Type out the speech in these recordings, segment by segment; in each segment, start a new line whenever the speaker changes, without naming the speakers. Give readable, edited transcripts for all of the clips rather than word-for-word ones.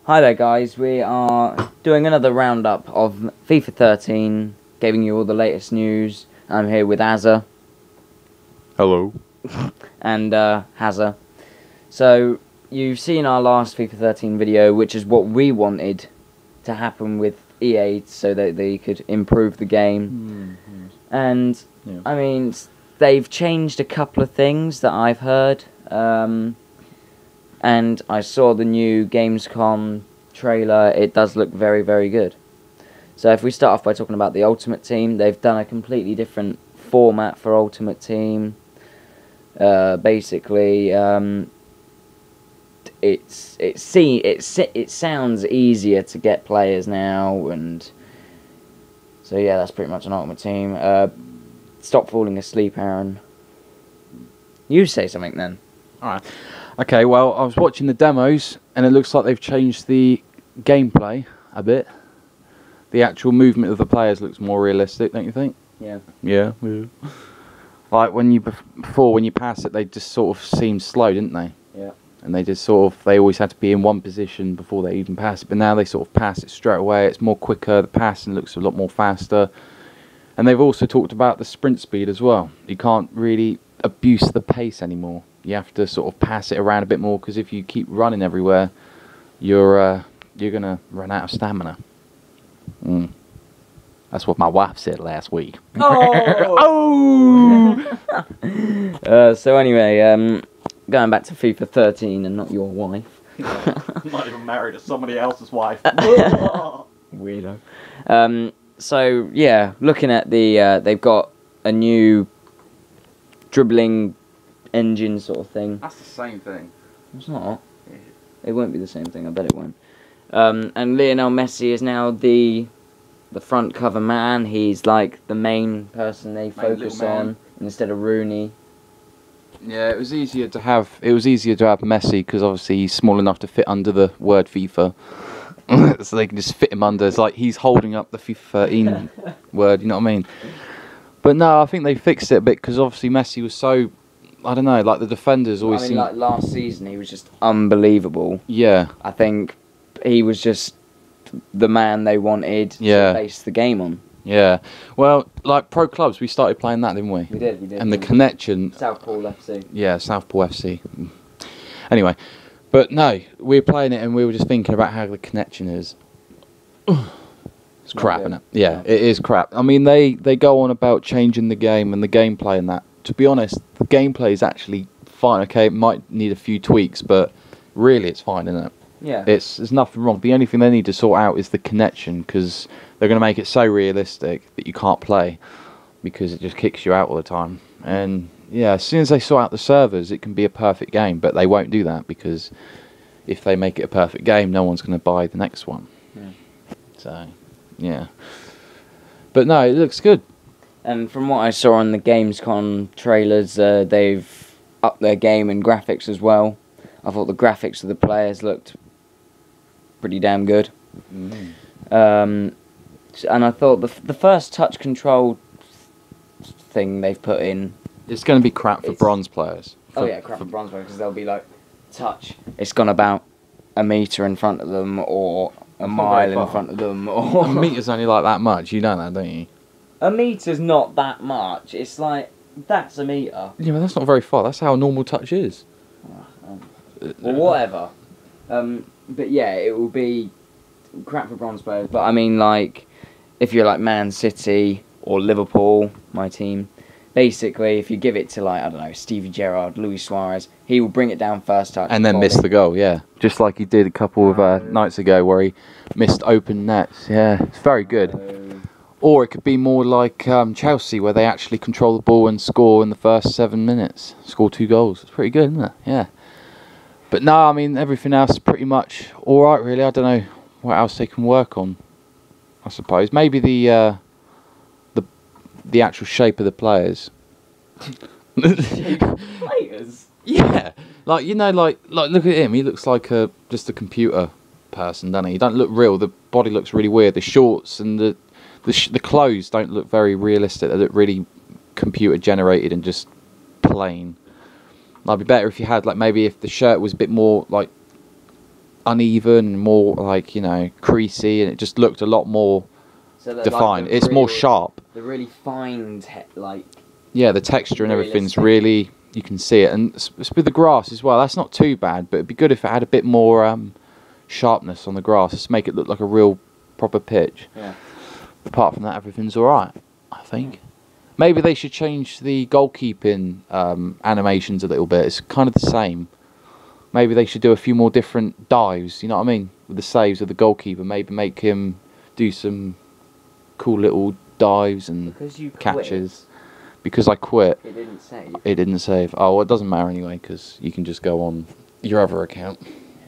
Hi there guys, we are doing another roundup of FIFA 13, giving you all the latest news. I'm here with Azza.
Hello.
And Hazza. So, you've seen our last FIFA 13 video, which is what we wanted to happen with EA, so that they could improve the game. And,
Yeah.
I mean, they've changed a couple of things that I've heard. And I saw the new Gamescom trailer. It does look very, very good. So if we start off by talking about the Ultimate Team, they've done a completely different format for Ultimate Team. Basically, it sounds easier to get players now, and so yeah, that's pretty much an Ultimate Team. Stop falling asleep, Aaron. You say something then.
Alright. Okay, well, I was watching the demos, and it looks like they've changed the gameplay a bit. The actual movement of the players looks more realistic, don't you think?
Yeah.
Yeah. Like when you pass it, they just sort of seemed slow, didn't they?
Yeah.
And they always had to be in one position before they even pass it. But now they sort of pass it straight away. It's more quicker. The passing looks a lot more faster. And they've also talked about the sprint speed as well. You can't really abuse the pace anymore. You have to sort of pass it around a bit more, because if you keep running everywhere, you're gonna run out of stamina. That's what my wife said last week.
Oh! So anyway, going back to FIFA 13 and not your wife.
I'm not even married to somebody else's wife.
Weirdo. So yeah, looking at they've got a new dribbling engine sort of thing.
That's the same thing.
It's not. It won't be the same thing. I bet it won't. And Lionel Messi is now the front cover man. He's like the main person they focus on instead of Rooney.
Yeah, it was easier to have Messi, because obviously he's small enough to fit under the word FIFA. So they can just fit him under. It's like he's holding up the FIFA 13 word, you know what I mean? But no, I think they fixed it a bit, because obviously Messi was so, I don't know, like the defenders always seem...
like last season he was just unbelievable.
Yeah.
I think he was just the man they wanted to base the game on.
Yeah. Well, like pro clubs, we started playing that, didn't we?
We did.
And the connection...
Southpaw FC.
Yeah, Southpaw FC. Anyway, but no, we were playing it and we were just thinking about how the connection is. It's crap, isn't it? Yeah, it is crap. I mean, they go on about changing the game and the gameplay and that. To be honest, the gameplay is actually fine. Okay, it might need a few tweaks, but really it's fine, isn't it?
Yeah.
There's nothing wrong. The only thing they need to sort out is the connection, because they're going to make it so realistic that you can't play, because it just kicks you out all the time. And yeah, as soon as they sort out the servers, it can be a perfect game, but they won't do that, because if they make it a perfect game, no one's going to buy the next one.
Yeah.
So, yeah. But no, it looks good.
And from what I saw on the Gamescom trailers, they've upped their game and graphics as well. I thought the graphics of the players looked pretty damn good. And I thought the first touch control thing they've put in...
It's going to be crap for bronze players.
Crap for bronze players, because they'll be like, touch. It's gone about a metre in front of them, or a mile in front of them. Or
A metre's only like that much, you know that, don't you?
A metre's not that much. It's like, that's a metre.
Yeah, but that's not very far. That's how a normal touch is.
Well, whatever. But yeah, it will be crap for bronze players. But I mean, like, if you're like Man City or Liverpool, my team, basically, if you give it to, like, I don't know, Stevie Gerrard, Luis Suarez, he will bring it down first touch.
And then miss the goal, yeah. Just like he did a couple of nights ago, where he missed open nets. Yeah, it's very good. Or it could be more like Chelsea, where they actually control the ball and score in the first 7 minutes. Score 2 goals. It's pretty good, isn't it? Yeah. But no, I mean, everything else is pretty much alright, really. I don't know what else they can work on, I suppose. Maybe the actual shape of the players.
Players?
Yeah. Like, you know, like look at him. He looks like just a computer person, doesn't he? He don't look real. The body looks really weird. The shorts and the clothes don't look very realistic. They look really computer generated and just plain. It'd be better if you had, like, maybe if the shirt was a bit more, like, uneven, more like, you know, creasy, and it just looked a lot more
So that,
defined.
like,
It's more sharp.
The really fine, like...
Yeah, the texture and everything's
realistic.
really, you can see it. And with the grass as well, that's not too bad, but it'd be good if it had a bit more sharpness on the grass, just to make it look like a real proper pitch.
Yeah.
Apart from that, everything's alright, I think. Maybe they should change the goalkeeping animations a little bit. It's kind of the same. Maybe they should do a few more different dives, you know what I mean? With the saves of the goalkeeper, maybe make him do some cool little dives and catches. Because I quit.
It didn't save.
It didn't save. Oh, well, it doesn't matter anyway, because you can just go on your other account.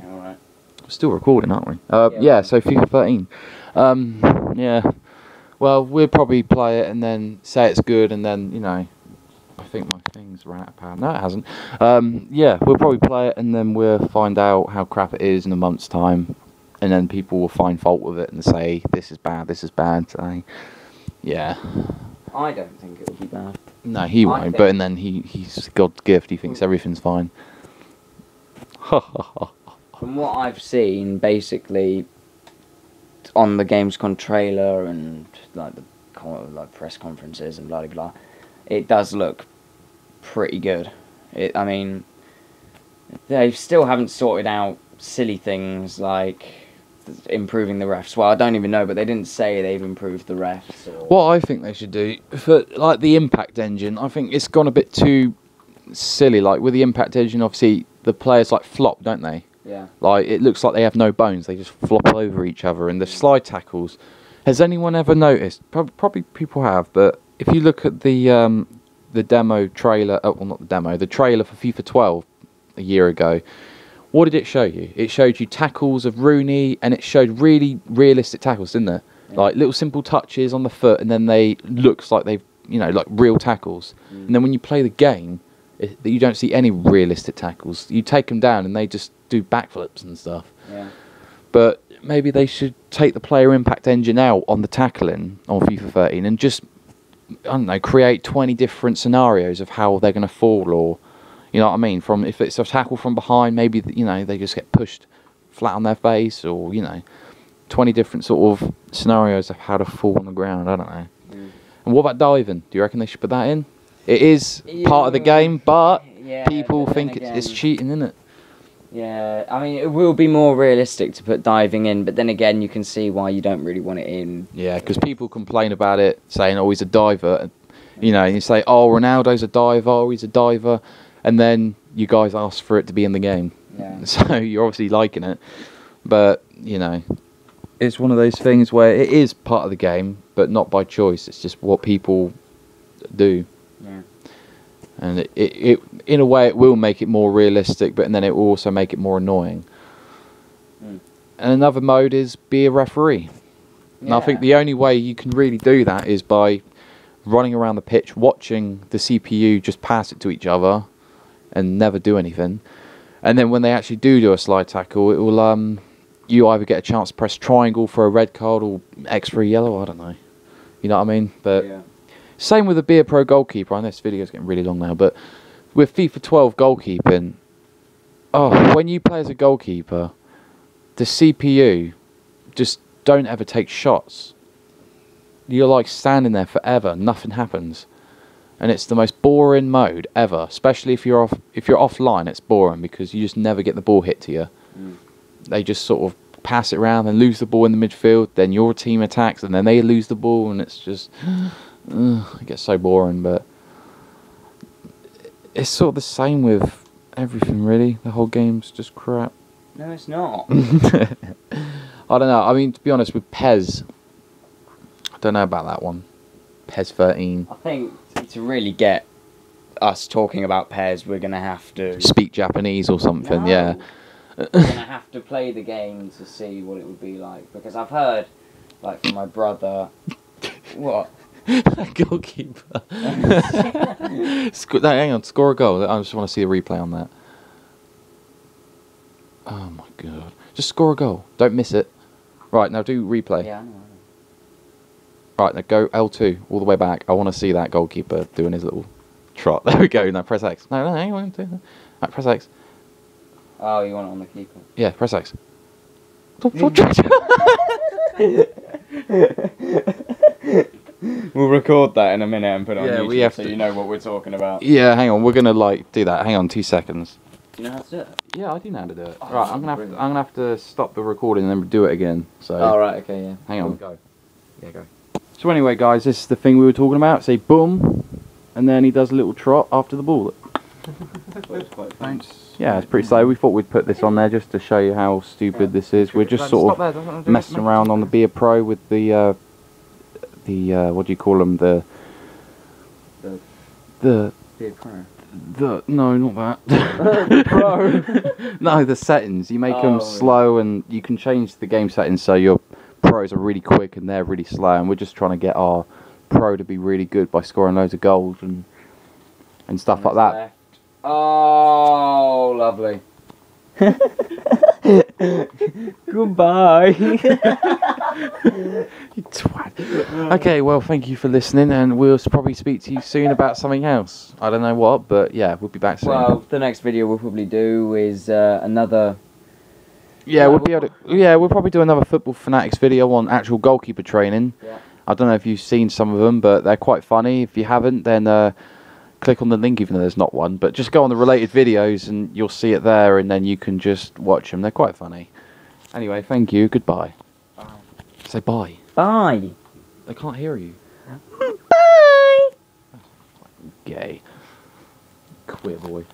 Yeah, alright.
We're still recording, aren't we?
Yeah.
So FIFA 13. Yeah. Well, we'll probably play it and then say it's good, and then, you know, I think my thing's ran out of power. No, it hasn't. Yeah, we'll probably play it, and then we'll find out how crap it is in a month's time, and then people will find fault with it and say, this is bad. So, yeah.
I don't think it'll be bad.
No, he won't, but and then he's God's gift. He thinks everything's fine.
From what I've seen, basically, on the Gamescom trailer and like the press conferences and blah blah blah, it does look pretty good. I mean, they still haven't sorted out silly things like improving the refs. Well, I don't even know, but they didn't say they've improved the refs. Or...
What I think they should do for like the impact engine, I think it's gone a bit too silly. Like with the impact engine, obviously the players like flop, don't they?
Yeah.
Like it looks like they have no bones. They just flop over each other. And the slide tackles. Has anyone ever noticed? Probably people have. But if you look at the demo trailer, well not the demo, the trailer for FIFA 12 a year ago. What did it show you? It showed you tackles of Rooney, and it showed really realistic tackles, didn't it? Yeah. Like little simple touches on the foot, and then they looks like they've, you know, like real tackles. And then when you play the game, you don't see any realistic tackles. You take them down, and they just do backflips and stuff.
Yeah.
But maybe they should take the player impact engine out on the tackling on FIFA 13 and just, I don't know, create 20 different scenarios of how they're going to fall, or... You know what I mean? From if it's a tackle from behind, maybe, you know, they just get pushed flat on their face, or, you know, 20 different sort of scenarios of how to fall on the ground. I don't know. And what about diving? Do you reckon they should put that in? It is part of the game, but people think it's cheating, isn't it?
Yeah, I mean, it will be more realistic to put diving in, but then again, you can see why you don't really want it in.
Yeah, because people complain about it, saying, oh, he's a diver. You know, and you say, oh, Ronaldo's a diver, oh, he's a diver. And then you guys ask for it to be in the game.
Yeah.
So you're obviously liking it. But, you know, it's one of those things where it is part of the game, but not by choice. It's just what people do.
Yeah.
And it in a way, it will make it more realistic, but then it will also make it more annoying. And another mode is be a referee. Yeah. And I think the only way you can really do that is by running around the pitch, watching the CPU just pass it to each other, and never do anything. And then when they actually do a slide tackle, it will you either get a chance to press triangle for a red card or X for a yellow. I don't know. You know what I mean? But same with the Be a Pro goalkeeper. I know this video's getting really long now, but with FIFA 12 goalkeeping, when you play as a goalkeeper, the CPU just don't ever take shots. You're like standing there forever. Nothing happens. And it's the most boring mode ever, especially if you're offline. It's boring because you just never get the ball hit to you. They just sort of pass it around and lose the ball in the midfield. Then your team attacks and then they lose the ball, and it's just it gets so boring. But it's sort of the same with everything, really. The whole game's just crap.
No, it's not.
I don't know. I mean, to be honest, with PES, I don't know about that one. PES 13.
I think to really get us talking about PES, we're going to have to...
Speak Japanese or something, yeah.
We're going to have to play the game to see what it would be like. Because I've heard, like, from my brother... What?
Goalkeeper. Hang on, score a goal. I just want to see the replay on that. Oh my god. Just score a goal. Don't miss it. Right, now do replay.
Yeah, I know.
Right, now go L2 all the way back. I want to see that goalkeeper doing his little trot. There we go. Now press X. No, hang on. Right, press X.
Oh, you want it on the keeper?
Yeah, press X.
We'll record that in a minute and put it on
Yeah,
YouTube
we have
so
to-
you know what we're talking about.
Yeah, hang on. We're gonna like do that. Hang on, 2 seconds.
Do you know how to do it?
Yeah, I do know how to do it.
Oh,
Right, I'm
brilliant.
gonna have to stop the recording and then do it again. So.
Oh, right, okay, yeah.
Hang on.
Go. Yeah, go.
So anyway, guys, this is the thing we were talking about. Say boom, and then he does a little trot after the ball.
Thanks.
Yeah, it's pretty slow. We thought we'd put this on there just to show you how stupid this is. We're just sort of messing around on the Be a Pro with the what do you call them? The
Be a pro.
no, not that.
Pro.
No, the settings. You make them
Oh,
slow, and you can change the game settings so your pros are really quick and they're really slow. And we're just trying to get our pro to be really good by scoring loads of goals and stuff like that.
Left. Oh, lovely. Goodbye.
You twat. Okay, well, thank you for listening, and we'll probably speak to you soon about something else. I don't know what, but yeah, we'll be back soon.
Well, the next video we'll probably do is another...
Yeah, we'll be able to. Yeah, we'll probably do another Football Fanatics video on actual goalkeeper training.
Yeah.
I don't know if you've seen some of them, but they're quite funny. If you haven't, then click on the link, even though there's not one. But just go on the related videos, and you'll see it there, and then you can just watch them. They're quite funny. Anyway, thank you. Goodbye.
Bye.
Say bye.
Bye.
They can't hear you.
Bye.
Gay. Queer boy.